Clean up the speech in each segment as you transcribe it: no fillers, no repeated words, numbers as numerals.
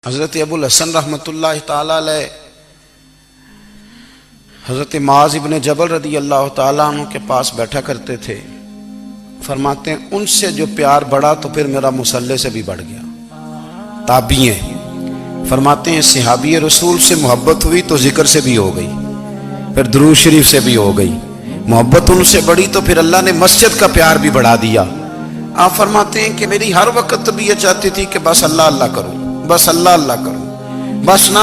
حضرت ابو الحسن رحمۃ اللہ تعالی علیہ حضرت معاذ ابن جبل رضی اللہ تعالیٰ عنہ کے پاس بیٹھا کرتے تھے۔ فرماتے ہیں ان سے جو پیار بڑھا تو پھر میرا مصلی سے بھی بڑھ گیا۔ تابعی ہیں، فرماتے ہیں صحابی رسول سے محبت ہوئی تو ذکر سے بھی ہو گئی، پھر درود شریف سے بھی ہو گئی۔ محبت ان سے بڑھی تو پھر اللہ نے مسجد کا پیار بھی بڑھا دیا۔ آپ فرماتے ہیں کہ میری ہر وقت بھی یہ چاہتی تھی کہ بس اللہ اللہ کروں، بس اللہ اللہ کروں، بس نہ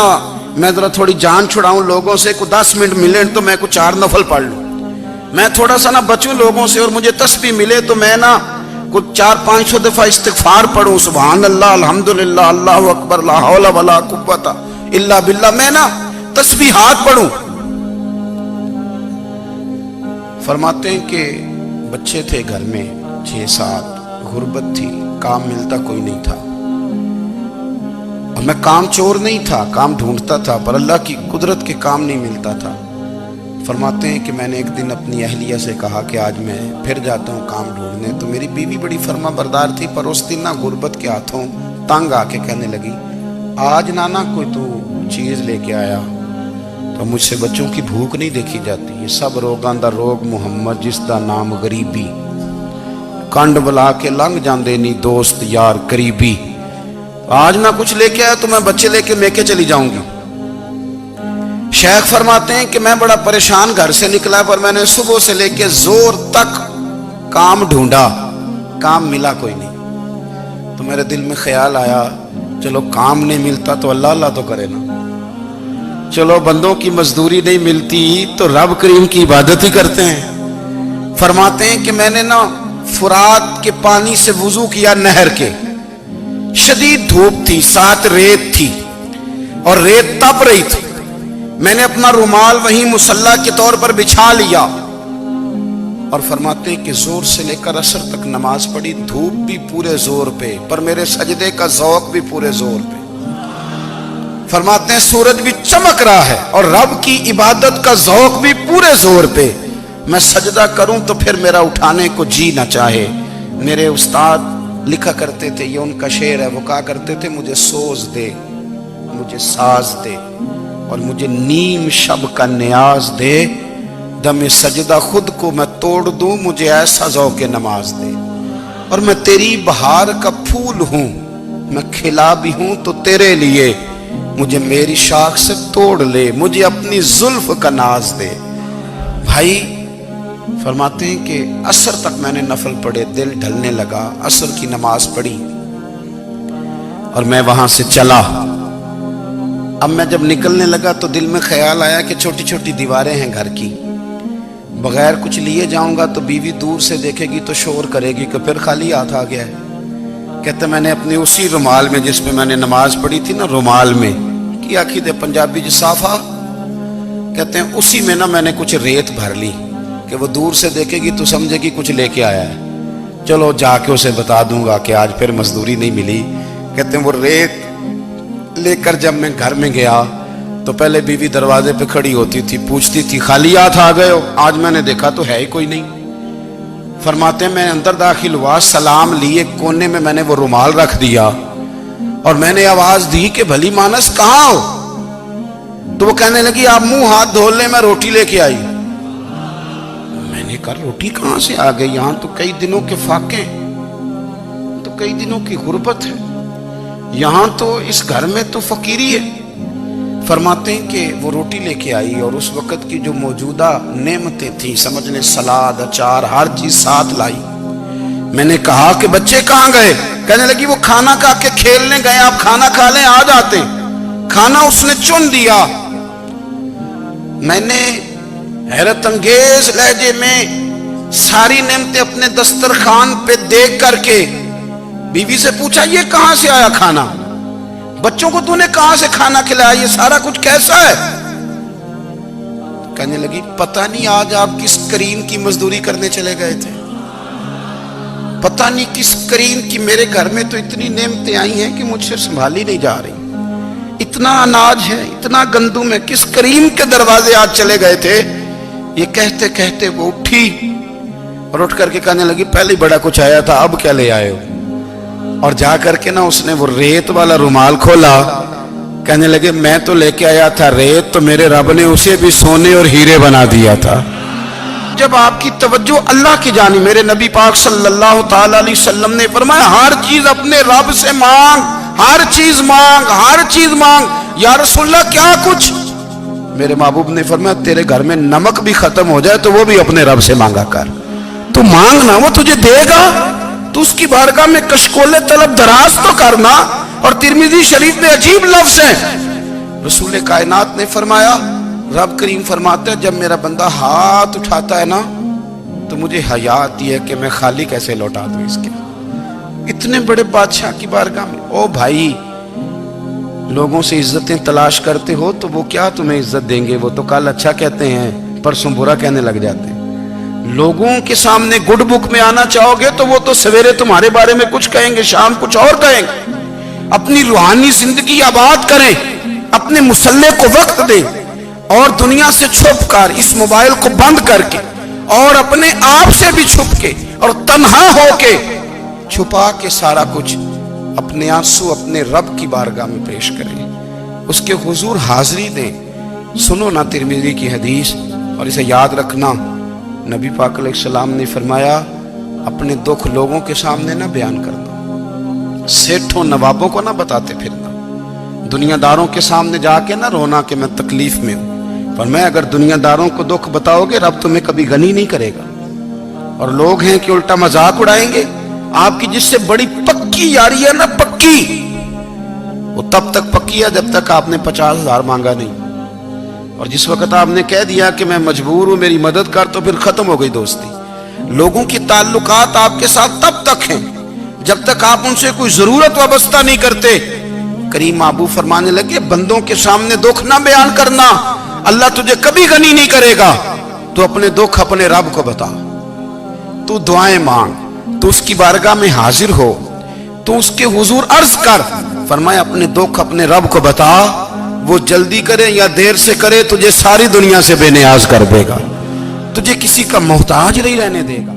میں ذرا تھوڑی جان چھڑاؤں لوگوں سے، کو 10 منٹ ملے تو میں کچھ 4 نفل پڑھ لوں، میں تھوڑا سا نہ بچوں لوگوں سے، اور مجھے تسبیح ملے تو میں نہ کچھ 400-500 دفعہ استغفار پڑھوں، سبحان اللہ، الحمدللہ، اللہ اکبر، لا حول ولا قوت الا باللہ، میں نہ تسبیحات پڑھوں۔ فرماتے ہیں کہ بچے تھے گھر میں 6-7، غربت تھی، کام ملتا کوئی نہیں تھا، اور میں کام چور نہیں تھا، کام ڈھونڈتا تھا، پر اللہ کی قدرت کے کام نہیں ملتا تھا۔ فرماتے ہیں کہ میں نے ایک دن اپنی اہلیہ سے کہا کہ آج میں پھر جاتا ہوں کام ڈھونڈنے، تو میری بیوی بڑی فرما بردار تھی، پر اس دن نہ غربت کے ہاتھوں تنگ آ کے کہنے لگی آج نانا کوئی تو چیز لے کے آیا، تو مجھ سے بچوں کی بھوک نہیں دیکھی جاتی، یہ سب روگاں دا روگ محمد جس دا نام غریبی، کنڈ بلا کے لنگ جاندے نہیں دوست یار قریبی، آج نہ کچھ لے کے آیا تو میں بچے لے کے میکے چلی جاؤں گی۔ شیخ فرماتے ہیں کہ میں بڑا پریشان گھر سے نکلا، پر میں نے صبح سے لے کے زور تک کام ڈھونڈا، کام ملا کوئی نہیں، تو میرے دل میں خیال آیا چلو کام نہیں ملتا تو اللہ اللہ تو کرے نا، چلو بندوں کی مزدوری نہیں ملتی تو رب کریم کی عبادت ہی کرتے ہیں۔ فرماتے ہیں کہ میں نے نا فرات کے پانی سے وضو کیا، نہر کے، شدید دھوپ تھی، ساتھ ریت تھی اور ریت تپ رہی تھی، میں نے اپنا رومال وہیں مصلی کے طور پر بچھا لیا، اور فرماتے ہیں کہ زور سے لے کر عصر تک نماز پڑھی، دھوپ بھی پورے زور پہ، پر میرے سجدے کا ذوق بھی پورے زور پہ۔ فرماتے ہیں سورج بھی چمک رہا ہے اور رب کی عبادت کا ذوق بھی پورے زور پہ، میں سجدہ کروں تو پھر میرا اٹھانے کو جی نہ چاہے۔ میرے استاد لکھا کرتے تھے، یہ ان کا شعر ہے، وہ کہا کرتے تھے مجھے سوز دے، مجھے ساز دے، اور مجھے نیم شب کا نیاز دے، دم سجدہ خود کو میں توڑ دوں، مجھے ایسا ذوق نماز دے، اور میں تیری بہار کا پھول ہوں، میں کھلا بھی ہوں تو تیرے لیے، مجھے میری شاخ سے توڑ لے، مجھے اپنی زلف کا ناز دے۔ بھائی فرماتے ہیں کہ عصر تک میں نے نفل پڑھے، دل ڈھلنے لگا، عصر کی نماز پڑھی اور میں وہاں سے چلا۔ اب میں جب نکلنے لگا تو دل میں خیال آیا کہ چھوٹی چھوٹی دیواریں ہیں گھر کی، بغیر کچھ لیے جاؤں گا تو بیوی دور سے دیکھے گی تو شور کرے گی کہ پھر خالی ہاتھ آ گیا ہے۔ کہتے میں نے اپنے اسی رومال میں جس میں میں نے نماز پڑھی تھی نا، رومال میں کی آخی دے پنجابی جسافہ کہتے ہیں، اسی میں نا میں نے کچھ ریت بھر لی کہ وہ دور سے دیکھے گی تو سمجھے گی کچھ لے کے آیا ہے، چلو جا کے اسے بتا دوں گا کہ آج پھر مزدوری نہیں ملی۔ کہتے ہیں وہ ریت لے کر جب میں گھر میں گیا تو پہلے بیوی دروازے پہ کھڑی ہوتی تھی، پوچھتی تھی خالی ہاتھ آ گئے ہو؟ آج میں نے دیکھا تو ہے ہی کوئی نہیں۔ فرماتے ہیں میں اندر داخل ہوا، سلام لیے، کونے میں میں نے وہ رومال رکھ دیا اور میں نے آواز دی کہ بھلی مانس کہاں ہو؟ تو وہ کہنے لگی آپ منہ ہاتھ دھو لیں، میں روٹی لے کے آئی۔ میں نے کہا روٹی کہاں سے آ گئی؟ یہاں تو کئی دنوں کے فاقے، تو کئی دنوں کی غربت ہے، یہاں تو اس گھر میں تو فقیری ہے۔ فرماتے ہیں کہ وہ روٹی لے کے آئی اور اس وقت کی جو موجودہ نعمتیں تھیں، سمجھ لیں سلاد، اچار، ہر چیز ساتھ لائی۔ میں نے کہا کہ بچے کہاں گئے؟ کہنے لگی وہ کھانا کھا کے کھیلنے گئے، آپ کھانا کھا لیں آ جاتے۔ کھانا اس نے چن دیا۔ میں نے حیرت انگیز لہجے میں ساری نعمتیں اپنے دسترخوان پہ دیکھ کر کے بیوی سے پوچھا یہ کہاں سے آیا کھانا؟ بچوں کو تو نے کہاں سے کھانا کھلایا؟ یہ سارا کچھ کیسا ہے؟ کہنے لگی پتہ نہیں آج آپ کس کریم کی مزدوری کرنے چلے گئے تھے، پتہ نہیں کس کریم کی، میرے گھر میں تو اتنی نعمتیں آئی ہیں کہ مجھ سے سنبھالی نہیں جا رہی، اتنا اناج ہے، اتنا گندم ہے، کس کریم کے دروازے آج چلے گئے تھے؟ یہ کہتے کہتے وہ اٹھی اور اٹھ کر کے کہنے لگی پہلے بڑا کچھ آیا تھا، اب کیا لے آئے ہو؟ اور جا کر کے نا اس نے وہ ریت والا رومال کھولا کہنے لگے میں تو لے کے آیا تھا ریت، تو میرے رب نے اسے بھی سونے اور ہیرے بنا دیا تھا۔ جب آپ کی توجہ اللہ کی جانب، میرے نبی پاک صلی اللہ تعالی علیہ وسلم نے فرمایا ہر چیز اپنے رب سے مانگ، ہر چیز مانگ، ہر چیز مانگ۔ یا رسول اللہ کیا کچھ؟ میرے محبوب نے فرمایا تیرے گھر میں نمک بھی ختم ہو جائے تو وہ بھی اپنے رب سے مانگا کر، تو مانگنا وہ تجھے دے گا، تو اس کی بارگاہ میں کشکول طلب دراز تو کرنا۔ اور ترمذی شریف میں عجیب لفظ ہے، رسول کائنات نے فرمایا، رب کریم فرماتا ہے جب میرا بندہ ہاتھ اٹھاتا ہے نا تو مجھے حیا آتی ہے کہ میں خالی کیسے لوٹا دوں اس کے۔ اتنے بڑے بادشاہ کی بارگاہ میں، او بھائی لوگوں سے عزتیں تلاش کرتے ہو تو وہ کیا تمہیں عزت دیں گے؟ وہ تو کل اچھا کہتے ہیں پرسوں برا کہنے لگ جاتے ہیں۔ لوگوں کے سامنے گڈ بک میں آنا چاہو گے تو وہ تو سویرے تمہارے بارے میں کچھ کہیں گے، شام کچھ اور کہیں گے۔ اپنی روحانی زندگی آباد کریں، اپنے مصلح کو وقت دیں، اور دنیا سے چھپ کر اس موبائل کو بند کر کے اور اپنے آپ سے بھی چھپ کے اور تنہا ہو کے چھپا کے سارا کچھ اپنے آنسو اپنے رب کی بارگاہ میں پیش کریں، اس کے حضور حاضری دیں۔ سنو نا ترمذی کی حدیث، اور اسے یاد رکھنا، نبی پاک علیہ السلام نے فرمایا اپنے دکھ لوگوں کے سامنے نہ بیان کرنا، سیٹھوں نوابوں کو نہ بتاتے پھرنا، دنیا داروں کے سامنے جا کے نہ رونا کہ میں تکلیف میں ہوں۔ فرمایا اگر دنیا داروں کو دکھ بتاؤ گے رب تمہیں کبھی غنی نہیں کرے گا، اور لوگ ہیں کہ الٹا مذاق اڑائیں گے۔ آپ کی جس سے بڑی پکی یاری ہے نا، پکی، وہ تب تک پکی ہے جب تک آپ نے 50,000 مانگا نہیں، اور جس وقت آپ نے کہہ دیا کہ میں مجبور ہوں میری مدد کر تو پھر ختم ہو گئی دوستی۔ لوگوں کی تعلقات آپ کے ساتھ تب تک ہیں جب تک آپ ان سے کوئی ضرورت وابستہ نہیں کرتے۔ کریم محبوب فرمانے لگے بندوں کے سامنے دکھ نہ بیان کرنا، اللہ تجھے کبھی غنی نہیں کرے گا۔ تو اپنے دکھ اپنے رب کو بتا، تو دعائیں مانگ، تو اس کی بارگاہ میں حاضر ہو، تو اس کے حضور عرض کر۔ فرمایا اپنے دکھ اپنے رب کو بتا، وہ جلدی کرے یا دیر سے کرے تجھے ساری دنیا سے بے نیاز کر دے گا، تجھے کسی کا محتاج نہیں رہنے دے گا۔